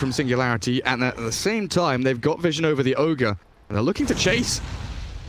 from Singularity, and at the same time, they've got vision over the Ogre, and they're looking to chase.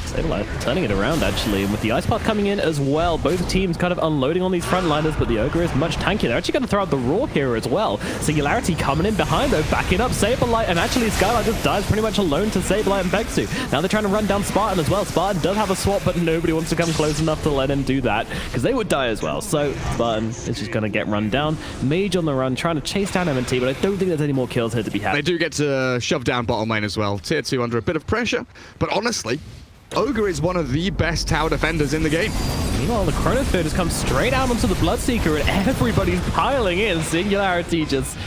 Sableye turning it around, actually, and with the Ice Path coming in as well. Both teams kind of unloading on these frontliners, but the Ogre is much tankier. They're actually going to throw out the Raw here as well. Singularity coming in behind, though, backing up Sableye, and actually Skylark just dies pretty much alone to Sableye and Vexu. Now they're trying to run down Spartan as well. Spartan does have a swap, but nobody wants to come close enough to let him do that, because they would die as well. So Spartan is just going to get run down. Mage on the run, trying to chase down MNT, but I don't think there's any more kills here to be had. They do get to shove down bottom lane as well. Tier 2 under a bit of pressure, but honestly, Ogre is one of the best tower defenders in the game. Meanwhile, the Chronosphere just comes straight out onto the Bloodseeker, and everybody's piling in. Singularity just...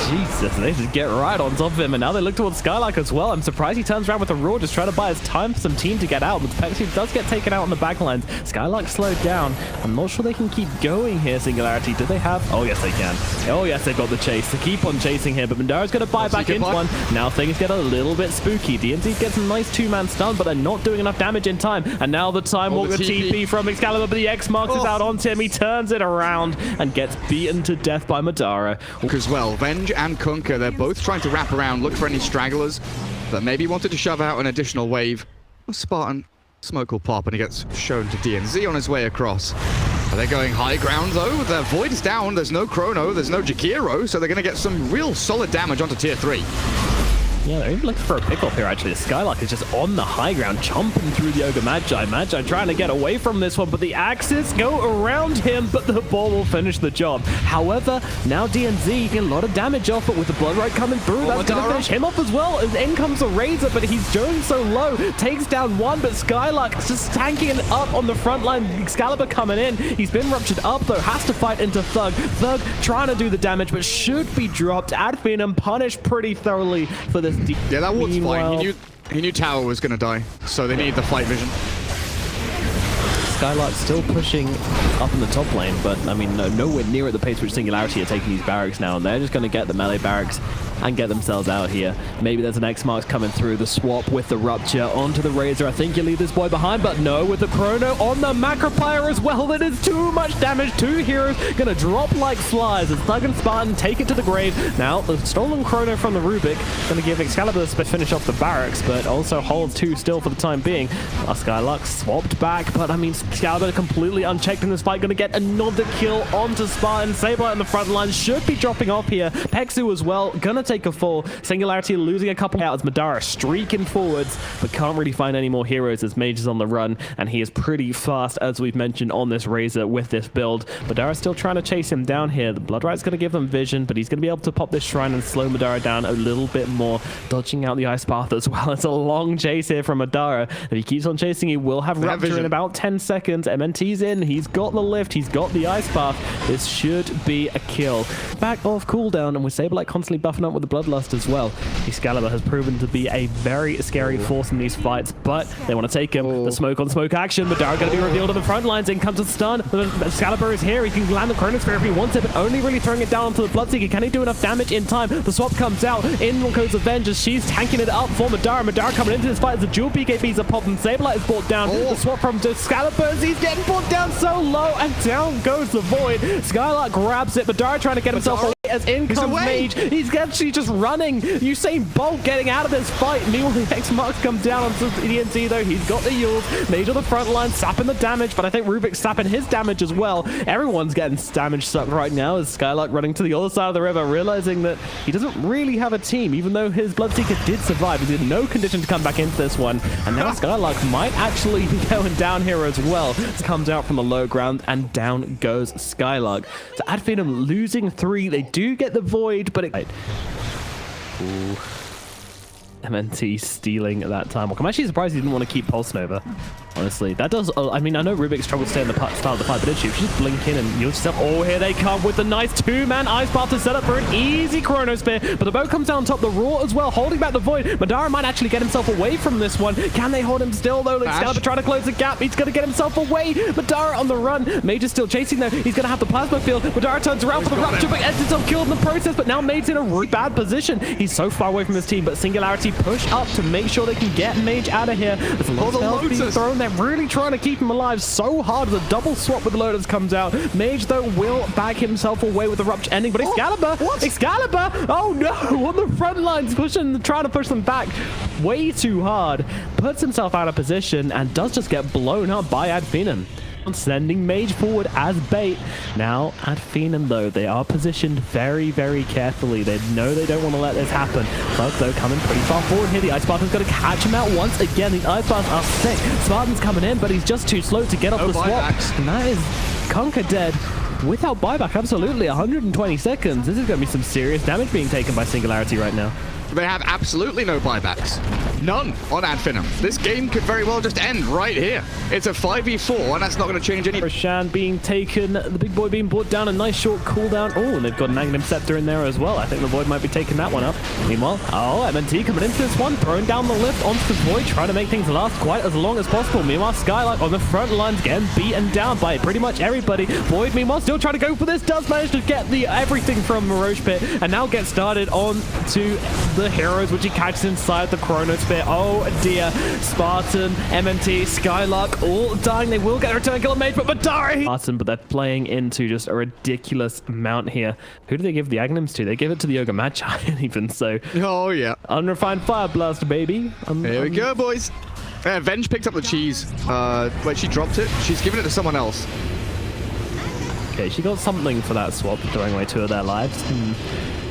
Jesus, they just get right on top of him, and now they look towards Skylark as well. I'm surprised he turns around with a Raw, just trying to buy his time for some team to get out, but Pexu does get taken out on the backlines. Skylark slowed down. I'm not sure they can keep going here, Singularity. Do they have... Oh, yes, they can. Oh, yes, they've got the chase to keep on chasing here, but Mandara's going to buy back into one. Now things get a little bit spooky. DNZ gets a nice two-man stun, but they're not doing enough damage in time, and now the Time Walker TP from Excalibur, but the X Marks is out on him. He turns it around and gets beaten to death by Madara. As well, Venge and Kunkka, they're both trying to wrap around, look for any stragglers that maybe wanted to shove out an additional wave. Spartan smoke will pop, and he gets shown to DNZ on his way across. Are they going high ground though? The Void is down, there's no Chrono, there's no Jakiro, so they're going to get some real solid damage onto tier 3. Yeah, they're even looking for a pick-off here, actually. Skylark is just on the high ground, chomping through the Ogre Magi. Magi trying to get away from this one, but the axes go around him, but the ball will finish the job. However, now DNZ get a lot of damage off, but with the Blood Right coming through, that's going to finish him off as well. As in comes the Razor, but he's going so low. Takes down one, but Skylark just tanking it up on the front line. Excalibur coming in. He's been ruptured up, though. Has to fight into Thug. Thug trying to do the damage, but should be dropped. Finem punished pretty thoroughly for this. Yeah, that ward's fine. He knew tower was going to die, so they need the fight vision. Skylark still pushing up in the top lane, but I mean, nowhere near at the pace which Singularity are taking these barracks now, and they're just going to get the melee barracks and get themselves out here. Maybe there's an X-Marks coming through. The swap with the Rupture onto the Razor. I think you leave this boy behind, but no, with the Chrono on the Macroplier as well. That is too much damage. Two heroes going to drop like flies as Thug and Spartan take it to the grave. Now, the stolen Chrono from the Rubick going to give Excalibur the finish off the barracks, but also holds two still for the time being. Skylark swapped back, but I mean, Excalibur completely unchecked in this fight. Going to get another kill onto Spartan. Sableye on the front line should be dropping off here. Pexu as well. Going to take a fall. Singularity losing a couple out as Madara streaking forwards, but can't really find any more heroes as Mage is on the run, and he is pretty fast, as we've mentioned, on this Razor with this build. Madara still trying to chase him down here. The Blood Right's going to give them vision, but he's going to be able to pop this shrine and slow Madara down a little bit more, dodging out the Ice Path as well. It's a long chase here from Madara. If he keeps on chasing, he will have Rupture in about 10 seconds. MNT's in. He's got the lift. He's got the Ice Path. This should be a kill. Back off cooldown, and with Sableye constantly buffing up with the Bloodlust as well. Excalibur has proven to be a very scary force in these fights, but they want to take him. The smoke on smoke action. Madara going to be revealed on the front lines. In comes a stun. Excalibur is here. He can land the Chronosphere if he wants it, but only really throwing it down onto the Bloodseeker. Can he do enough damage in time? The swap comes out. In goes Avengers. She's tanking it up for Madara. Madara coming into this fight as the dual BKBs are popping. Sableye is brought down. The swap from Excalibur. He's getting brought down so low, and down goes the Void. Skylark grabs it. Madara trying to get himself away as in comes Mage. He's actually just running. Usain Bolt getting out of this fight. Meanwhile, the X-Marks come down onto DNZ though. He's got the Yules. Mage on the front line, sapping the damage, but I think Rubick's sapping his damage as well. Everyone's getting damage sucked right now as Skylark running to the other side of the river, realizing that he doesn't really have a team, even though his Bloodseeker did survive. He's in no condition to come back into this one, and now Skylark might actually be going down here as well. It comes out from the low ground, and down goes Skylark. So Finem losing 3. They do get the Void, but it... Ooh. MNT stealing at that time. Well, I'm actually surprised he didn't want to keep Pulse Nova. Honestly, that does... I mean, I know Rubick struggled to stay in the start of the fight, but if you just blink in and you'll just... Oh, here they come with the nice two-man Ice Path to set up for an easy Chronosphere. But the bow comes down on top, the Raw as well, holding back the Void. Madara might actually get himself away from this one. Can they hold him still, though? Excalibur trying to close the gap. He's going to get himself away. Madara on the run. Mage is still chasing, though. He's going to have the Plasma Field. Madara turns around for the Rupture, but ends himself killed in the process. But now Mage's in a really bad position. He's so far away from his team, but Singularity push up to make sure they can get Mage out of here. There's a lot of spells being thrown there. They're really trying to keep him alive so hard. The double swap with the Lotus comes out. Mage, though, will back himself away with the Rupture ending, but Excalibur! Excalibur! Oh no! On the front lines, trying to push them back way too hard. Puts himself out of position and does just get blown up by Finem. Sending Mage forward as bait. Now, at Finem, though, they are positioned very, very carefully. They know they don't want to let this happen. But, though, coming pretty far forward here. The Ice Spartan's got to catch him out once again. The Ice Spartans are sick. Spartan's coming in, but he's just too slow to get off the swap. And that is Kunkka dead. Without buyback, absolutely. 120 seconds. This is going to be some serious damage being taken by Singularity right now. They have absolutely no buybacks. None on Finem. This game could very well just end right here. It's a 5v4, and that's not going to change any. Roshan being taken, the big boy being brought down, a nice short cooldown. Oh, and they've got an Aghanim Scepter in there as well. I think the Void might be taking that one up. Meanwhile, MNT coming into this one, throwing down the lift onto the Void, trying to make things last quite as long as possible. Meanwhile, Skylight on the front lines getting beaten down by pretty much everybody. Void, meanwhile, still trying to go for this, does manage to get the everything from Mirage Pit, and now gets started on to the heroes, which he catches inside the Chronosphere. Oh dear. Spartan, MNT, Skylark all dying. They will get a return kill on Mage, but Madara! Spartan, but they're playing into just a ridiculous amount here. Who do they give the Aghanims to? They give it to the Ogre Magi, even so. Oh yeah. Unrefined Fire Blast, baby. Here we go, boys. Venge picked up the cheese. Wait, she dropped it? She's given it to someone else. Okay, she got something for that swap, throwing away 2 of their lives.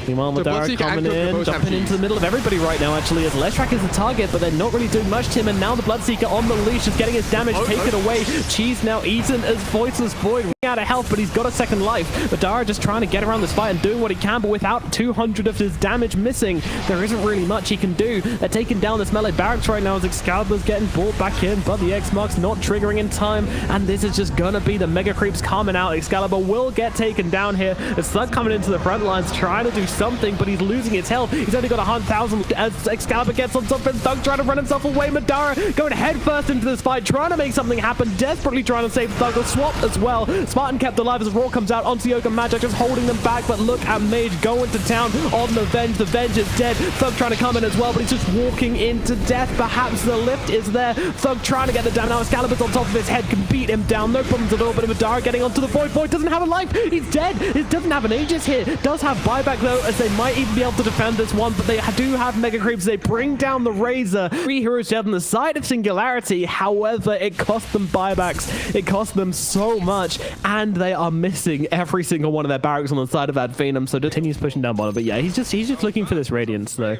Meanwhile, Madara coming in, jumping into the middle of everybody right now, actually, as Leshrac is the target, but they're not really doing much to him, and now the Bloodseeker on the leash is getting his damage taken away. Cheese now eaten as Voiceless Void, running out of health, but he's got a second life. Madara just trying to get around this fight and doing what he can, but without 200 of his damage missing, there isn't really much he can do. They're taking down this melee barracks right now as Excalibur's getting brought back in, but the X-Mark's not triggering in time, and this is just gonna be the Mega Creeps coming out. Excalibur will get taken down here. As Thug coming into the front lines, trying to do something, but he's losing his health. He's only got 100,000 as Excalibur gets on top of him. Thug trying to run himself away. Madara going head first into this fight, trying to make something happen, desperately trying to save Thug. The swap as well. Spartan kept alive as Raw comes out onto the Ogre Magi, just holding them back, but look at Mage going to town on the Venge. The Venge is dead. Thug trying to come in as well, but he's just walking into death. Perhaps the lift is there. Thug trying to get the down. Now Excalibur's on top of his head, can beat him down. No problems at all, but Madara getting onto the Void. Void doesn't have a life. He's dead. It doesn't have an Aegis here. Does have buyback though, as they might even be able to defend this one, but they do have Mega Creeps. They bring down the Razor. 3 heroes dead on the side of Singularity. However, it cost them buybacks. It cost them so much, and they are missing every single one of their barracks on the side of Finem, so continues pushing down bottom. But yeah, he's just looking for this Radiance, though.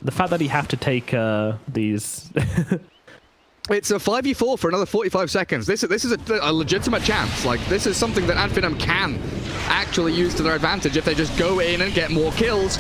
The fact that he have to take these... It's a 5v4 for another 45 seconds. This is a legitimate chance. Like, this is something that Finem can actually use to their advantage if they just go in and get more kills.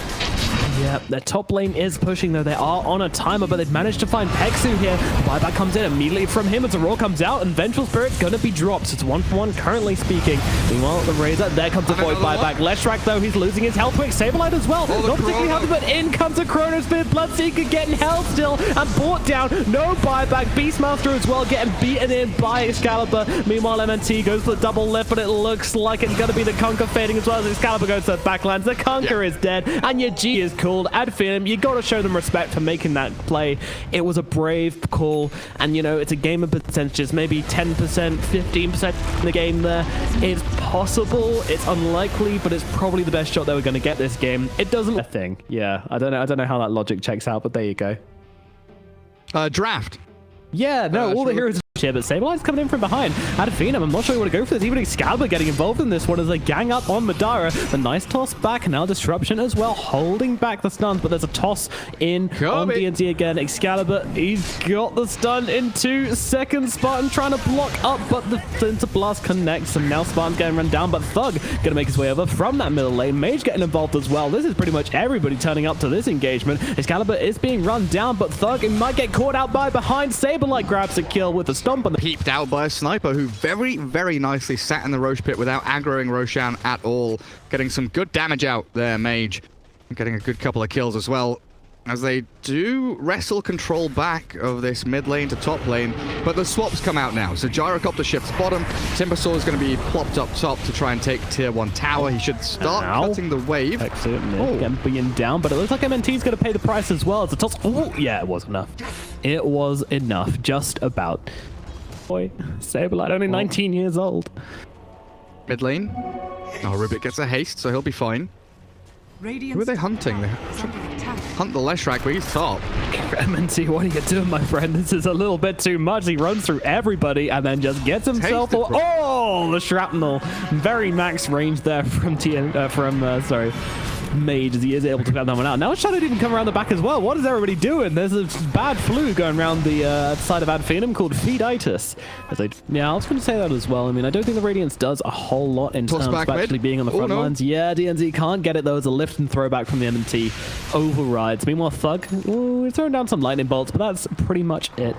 Yeah, their top lane is pushing, though. They are on a timer, but they've managed to find Pexu here. The buyback comes in immediately from him as a roar comes out, and Vengeful Spirit's going to be dropped. It's 1-for-1 currently speaking. Meanwhile, the Razor, there comes the Void buyback. Leshrac, though, he's losing his health quick. Saberlight as well. Not particularly healthy, but in comes a Chronosphere. Bloodseeker getting held still and brought down. No buyback. Beastmaster as well getting beaten in by Excalibur. Meanwhile, MNT goes for the double lift, but it looks like it's going to be the Kunkka fading as well as Excalibur goes to the backlands. The Kunkka is dead, and your G is called. Finem, you got to show them respect for making that play. It was a brave call, and you know, it's a game of percentages, maybe 10%, 15% in the game there. It's possible, it's unlikely, but it's probably the best shot they were going to get this game. It doesn't... thing. Yeah, I don't know how that logic checks out, but there you go. Draft. Yeah, no, all the heroes shit, but Saberlight's coming in from behind. Finem, I'm not sure you want to go for this. Even Excalibur getting involved in this one as they gang up on Madara. The nice toss back, now Disruption as well, holding back the stuns, but there's a toss in on DNZ again. Excalibur, he's got the stun in 2 seconds. Spartan trying to block up, but the Centaur Blast connects, and now Spartan's getting run down, but Thug gonna make his way over from that middle lane. Mage getting involved as well. This is pretty much everybody turning up to this engagement. Excalibur is being run down, but Thug, it might get caught out by behind. Saberlight grabs a kill with a stomp on the... Peeped out by a sniper who very, very nicely sat in the Roche pit without aggroing Roshan at all. Getting some good damage out there, Mage. Getting a good couple of kills as well, as they do wrestle control back of this mid lane to top lane, but the swaps come out now. So Gyrocopter shifts bottom. Timbersaw is going to be plopped up top to try and take tier 1 tower. He should start cutting the wave. Again, being down, but it looks like MNT's going to pay the price as well as the toss. Oh, yeah, it was enough. It was enough, just about. Boy, Saberlight, only 19 years old. Mid lane. Oh, Rubick gets a haste, so he'll be fine. Who are they hunting? They should hunt the Leshrac, but he's top. MNT, what are you doing, my friend? This is a little bit too much. He runs through everybody and then just gets himself... Oh, the shrapnel. Very max range there from Mage, as he is able to get that one out. Now Shadow even come around the back as well. What is everybody doing? There's a bad flu going around the side of Finem called Feeditis. Yeah, I was going to say that as well. I mean, I don't think the Radiance does a whole lot in terms of actually being on the front lines. Yeah, DNZ can't get it though as a lift and throwback from the MNT overrides. Meanwhile, Thug, he's throwing down some lightning bolts, but that's pretty much it.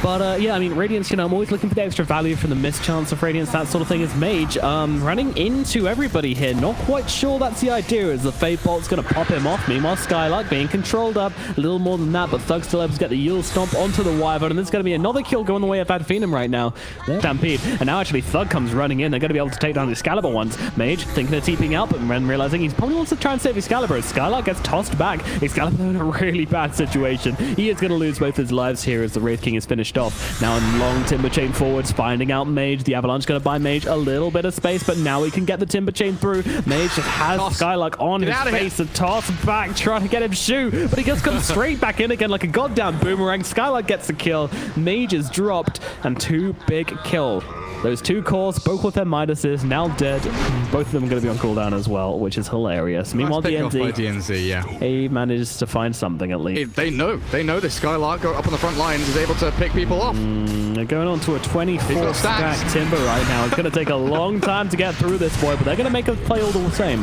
But yeah, I mean, Radiance, you know, I'm always looking for the extra value from the mischance of Radiance, that sort of thing. Is Mage running into everybody here. Not quite sure that's the idea, as the Fade Bolt's going to pop him off. Meanwhile, Skylark being controlled up a little more than that, but Thug still able to get the Yule Stomp onto the Wyvern, and there's going to be another kill going the way of Finem right now. Stampede, and now actually Thug comes running in. They're going to be able to take down the Excalibur ones. Mage thinking of TPing out, but then realizing he probably wants to try and save Excalibur. As Skylark gets tossed back, Excalibur in a really bad situation. He is going to lose both his lives here as the Wraith King is finished off. Now in long Timber Chain forwards, finding out Mage. The Avalanche going to buy Mage a little bit of space, but now he can get the Timber Chain through. Mage just has Skylark on his face, a toss back, trying to get him shoot, but he just comes straight back in again like a goddamn boomerang. Skylark gets the kill. Mage is dropped, and 2 big kill. Those 2 cores, both with their Midases, now dead. Both of them are going to be on cooldown as well, which is hilarious. Meanwhile, DNZ, yeah. He manages to find something at least. They know this Skylark up on the front lines is able to pick people off. They're going on to a 24 stack Timber right now. It's going to take a long time to get through this boy, but they're going to make a play all the same.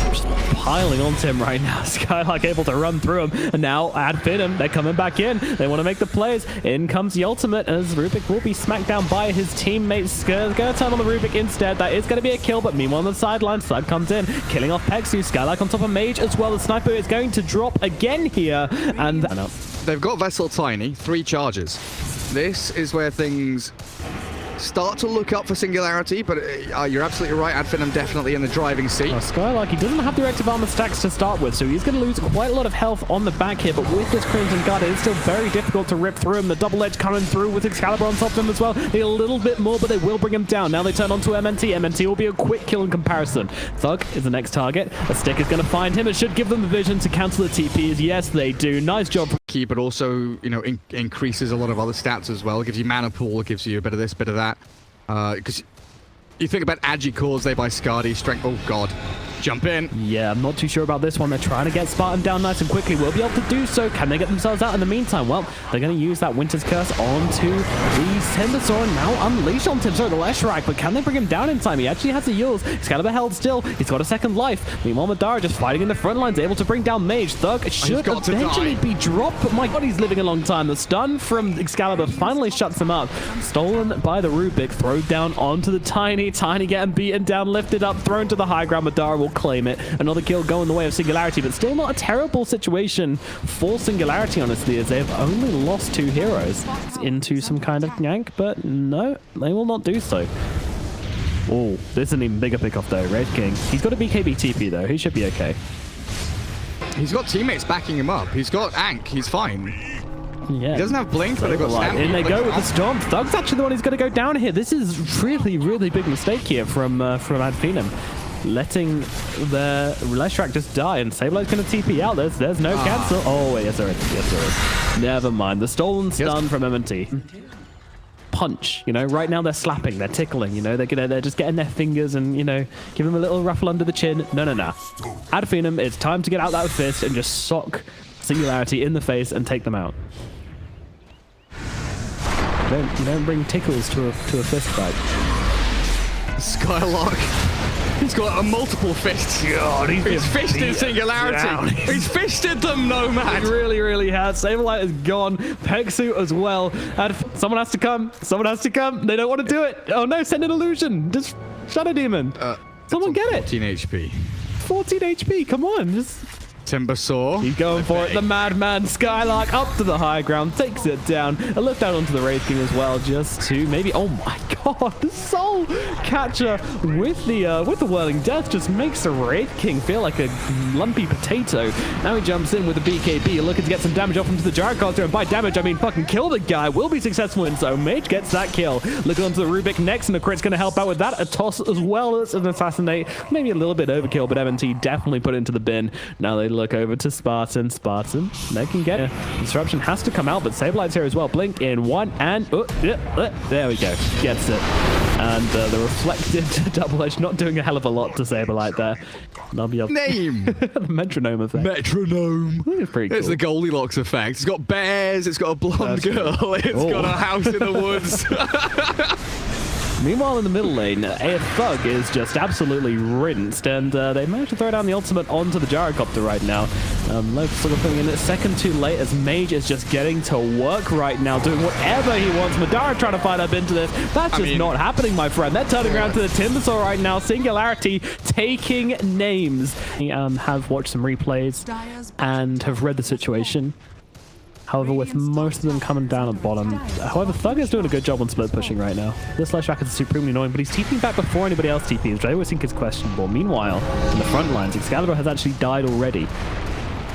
Just piling onto him right now. Skylark able to run through him, and now Finem, they're coming back in. They want to make the plays. In comes the ultimate, as Rubick will be smacked down by his teammates. Going to turn on the Rubick instead. That is going to be a kill, but meanwhile on the sideline, Slug comes in, killing off Pexu. Skylark on top of Mage as well. The Sniper is going to drop again here, and they've got Vessel Tiny, 3 charges. This is where things start to look up for Singularity, but you're absolutely right. Finem definitely in the driving seat. Skylark, he doesn't have directive armor stacks to start with, so he's going to lose quite a lot of health on the back here, but with this Crimson Guard, it's still very difficult to rip through him. The double edge coming through with Excalibur on top of him as well. Need a little bit more, but they will bring him down. Now they turn onto MNT. MNT will be a quick kill in comparison. Thug is the next target. A stick is going to find him. It should give them the vision to cancel the TPs. Yes, they do. Nice job. Key, but also, you know, increases a lot of other stats as well. It gives you mana pool, it gives you a bit of this, bit of that. Because you think about Agi cores, they buy Skadi, strength. Oh god, jump in. Yeah, I'm not too sure about this one. They're trying to get Spartan down nice and quickly. Will be able to do so. Can they get themselves out in the meantime? Well, they're going to use that Winter's Curse onto the Timbersaw and now unleash on Timbersaw, the Leshrac, but can they bring him down in time? He actually has the Yules. Excalibur held still. He's got a second life. Meanwhile, Madara just fighting in the front lines, able to bring down Mage. Thug should eventually be dropped, but my god, he's living a long time. The stun from Excalibur finally shuts him up. Stolen by the Rubick, thrown down onto the Tiny. Tiny getting beaten down, lifted up, thrown to the high ground. Madara will claim it. Another kill going the way of Singularity, but still not a terrible situation for Singularity, honestly, as they've only lost 2 heroes into some kind of yank, but no, they will not do so. Oh, this is an even bigger pick-off though. Wraith King. He's got a BKB TP though. He should be okay. He's got teammates backing him up. He's got Ankh. He's fine. Yeah. He doesn't have Blink, but they've got Stampede. In they go with the Storm. Thug's actually the one who's going to go down here. This is really, really big mistake here from Finem. Letting the Leshrac just die, and Sablelight's going to TP out. There's no cancel. Oh, wait, yes there is. Yes, there is. Never mind. The stolen stun from MNT. Punch, you know, right now they're slapping, they're tickling, you know, they're just getting their fingers and, you know, give them a little ruffle under the chin. No. Finem, it's time to get out that fist and just sock Singularity in the face and take them out. You don't bring tickles to a fist fight. Skylark. He's got a multiple fists. God, he's fisted Singularity. He's fisted them, Nomad. He really, really has. Saberlight is gone. Pexu as well. And someone has to come. Someone has to come. They don't want to do it. Oh no, send an illusion. Just Shadow Demon. Someone get it. 14 HP. 14 HP. Come on. Just Timbersaw. He's going for it. The madman Skylark up to the high ground, takes it down. A lift down onto the Wraith King as well, just to maybe. Oh my god, the Soul Catcher with the Whirling Death just makes the Wraith King feel like a lumpy potato. Now he jumps in with the BKB, looking to get some damage off him to the Gyrocopter, and by damage I mean fucking kill the guy. Will be successful in so. Mage gets that kill. Looking onto the Rubick next, and the crit's going to help out with that. A toss as well as an assassinate. Maybe a little bit overkill, but M&T definitely put into the bin. Now they look over to Spartan. They can get it. Disruption has to come out, but Sablelight's here as well. Blink in one, and there we go. Gets it. And the reflected double edge not doing a hell of a lot to Saberlight there. Name! The metronome effect. Metronome. It's pretty cool. It's the Goldilocks effect. It's got bears, it's got a blonde girl, it's got a house in the woods. Meanwhile, in the middle lane, a Thug is just absolutely rinsed, and they managed to throw down the ultimate onto the Gyrocopter right now. Local sort of putting in it second too late, as Mage is just getting to work right now, doing whatever he wants. Madara trying to fight up into this. That's just not happening, my friend. They're turning around to the Timbersaw right now. Singularity taking names. Have watched some replays and have read the situation. However, with most of them coming down at bottom. However, Thug is doing a good job on split pushing right now. This Leshrac is supremely annoying, but he's TPing back before anybody else TPs, which I always think is questionable. Meanwhile, in the front lines, Excalibur has actually died already.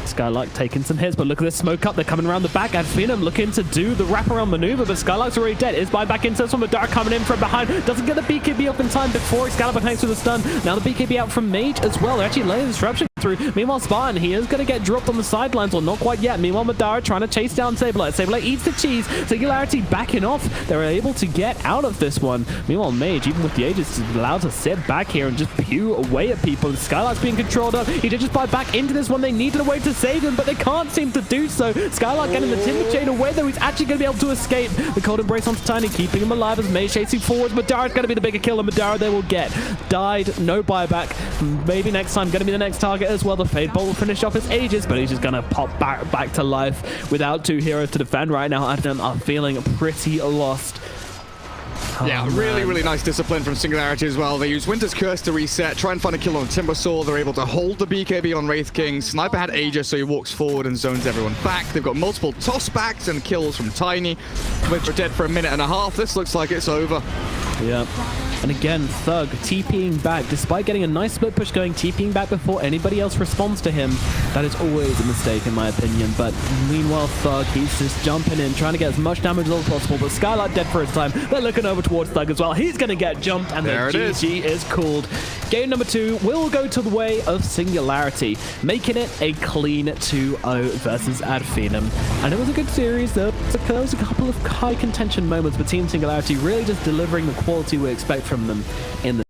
Skylark taking some hits, but look at this smoke up. They're coming around the back, and Finem looking to do the wraparound maneuver, but Skylark's already dead. Is back into this one, but Dark coming in from behind. Doesn't get the BKB up in time before Excalibur connects with the stun. Now the BKB out from Mage as well. They're actually laying disruption through. Meanwhile, Spartan, he is going to get dropped on the sidelines, or not quite yet. Meanwhile, Madara trying to chase down Saberlight. Saberlight eats the cheese. Singularity backing off. They're able to get out of this one. Meanwhile, Mage, even with the Aegis, is allowed to sit back here and just pew away at people. Skylark's being controlled up. He did just buy back into this one. They needed a way to save him, but they can't seem to do so. Skylark getting the Timber Chain away, though. He's actually going to be able to escape. The Cold Embrace onto Tiny, keeping him alive as Mage chasing forwards. Madara's going to be the bigger killer. Madara they will get. Died, no buyback. Maybe next time going to be the next target as well. The Fade Bolt will finish off his Aegis, but he's just going to pop back to life without two heroes to defend right now. Adam are feeling pretty lost. Yeah, really nice discipline from Singularity as well. They use Winter's Curse to reset, try and find a kill on Timbersaw. They're able to hold the BKB on Wraith King. Sniper had Aegis, so he walks forward and zones everyone back. They've got multiple tossbacks and kills from Tiny, which are dead for a minute and a half. This looks like it's over. Yeah. And again, Thug TPing back, despite getting a nice split push going, TPing back before anybody else responds to him. That is always a mistake in my opinion. But meanwhile, Thug, he's just jumping in, trying to get as much damage as possible. But Skylark dead for his time. They're looking over towards Thug as well. He's going to get jumped, and the GG is called. Game number 2 will go to the way of Singularity, making it a clean 2-0 versus Finem. And it was a good series, though. There was a couple of high contention moments, but Team Singularity really just delivering the quality we expect from them in the